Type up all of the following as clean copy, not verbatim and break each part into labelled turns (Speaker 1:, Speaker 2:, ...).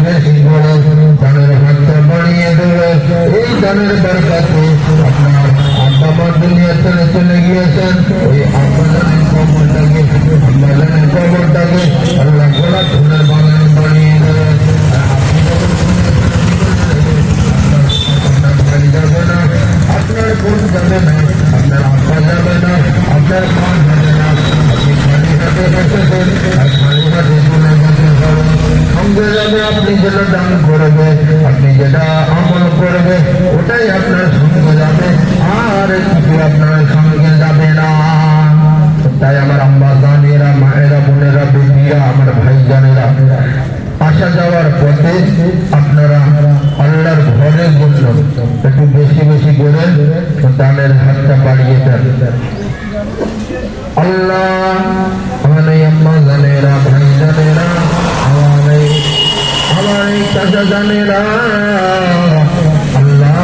Speaker 1: বেশি করে দানের হাতটা বাড়িয়ে দেবে। এই দানের বরকতে আপনার আব্বা মা দুনিয়া ছেড়ে চলে গিয়েছেন, ওই আব্বা জানের কবরটাকে আল্লাহ জানের কবরটাকে আল্লাহ গোলাপ ফুলের বাগান বানিয়ে দেবে। আপনার ভাই যাবে না, আপনার বোন যাবে না, আপনার আব্বা যাবে না, আপনার মা যাবে না। আপনি খালি হাতে বসেছেন আর খালি হাতে চলে যেতে হবে। সঙ্গে যাবে আপনি যেটা দান করবে, আপনি যেটা আমল করবে ওটাই আপনার সঙ্গে যাবে, আর কিছু আপনার সঙ্গে যাবে না। তাই আমার আম্মা জানেরা, মায়েরা, বোনেরা, বেটিরা, আমার ভাই জানেরা, আসা যাওয়ার পথে আপনারা আল্লাহর ঘরের জন্য একটু বেশি বেশি করে দানের হাতটা বাড়িয়ে দেন। আল্লাহ আমার এই আম্মা জানেরা, ভাই জানেরা, আমার এই চাচা জানেরা, আল্লাহ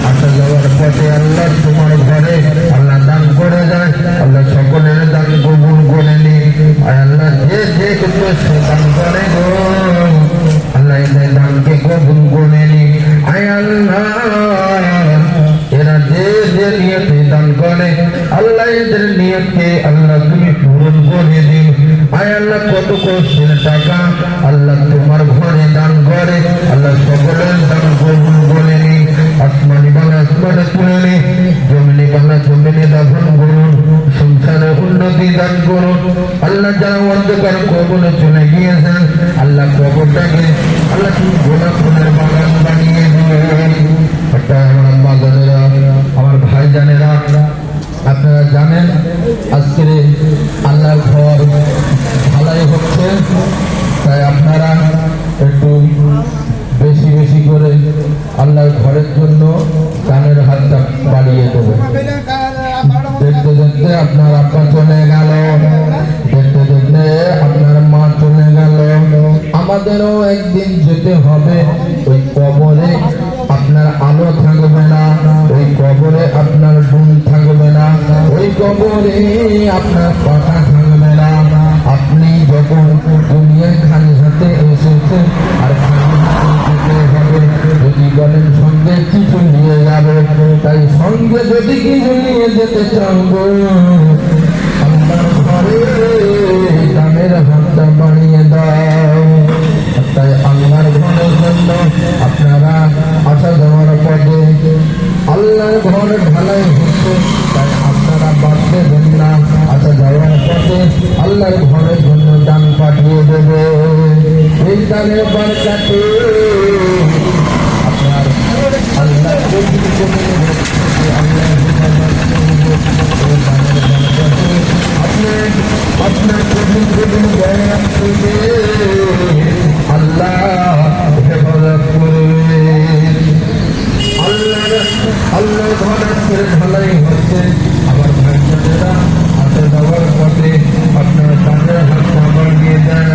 Speaker 1: আসা যাওয়ার পথে আল্লাহ তোমার ঘরে আল্লাহ দান করে যায়, আল্লাহ সকলের দান কবুল করে নি। আল্লাহ যে যে কিছু সে দান করে গো, আল্লাহ এদের দানকে কবুল করে নি। আয় আল্লাহ এরা যে যে নিয়তে দান করে আল্লাহ এদের নিয়তকে আল্লাহ তুমি পূরণ করে দিন। আয় আল্লাহ কত কষ্টের টাকা আল্লাহ তোমার ঘরে দান করে, আল্লাহ সকলের দান কবুল করে নি। আসমানি বাংলা আসমানে তুলে নি, জমিনি বাংলা জমিনে দাফন করুন, সংসারে উন্নতি দান করুন। আল্লাহ যারা অন্ধকার কবরে চলে গিয়েছেন আল্লাহ কবরটাকে আল্লাহ তুমি গোলাপ ফুলের বাগান বানিয়ে দিবেন। আমার আম্মা জানেরা, আমার ভাই জানেরা, আপনারা জানেন আজকের আল্লাহর ঘর ঢালাই হচ্ছে, তাই আপনারা একটু বেশি বেশি করে আল্লাহর ঘরের জন্য দানের হাতটা বাড়িয়ে দেবেন। দেখতে দেখতে আপনার আব্বা চলে গেল, দেখতে দেখতে আপনার মা চলে গেল, আমাদেরও একদিন যেতে হবে। ওই কবরে আপনার আলো থাকবে না, ওই কবরে আপনার ডুল থাকবে না, ওই কবরে আপনার পাতা থাকবে না। আপনি যখন দুনিয়ায় খালি হাতে এসেছেন আর খালি হাতে যেতে হবে, যদি বলেন সঙ্গে কিছু নিয়ে যাবে, তাই সঙ্গে যদি কিছু নিয়ে যেতে চান আপনার ঘরে দানের হাতটা বাড়িয়ে দাও। তাই আল্লাহর ঘরের জন্য আপনারা আসা যাওয়ার পথে আল্লাহর ঘর ঢালাই হচ্ছে, তাই আপনারা বাদ দেবেন না। আসা যাওয়ার পথে আল্লাহর ঘরের জন্য দান পাঠিয়ে দেবে। এই দানের বরকতে আপনার আল্লাহ আপনার আল্লাহ হেফাজত করবে। আল্লাহ ঘরের ঢালাই হচ্ছে, আমার ভাই বোনেরা আসা যাওয়ার পথে আপনার সামনে হাত বাড়িয়ে দেয়।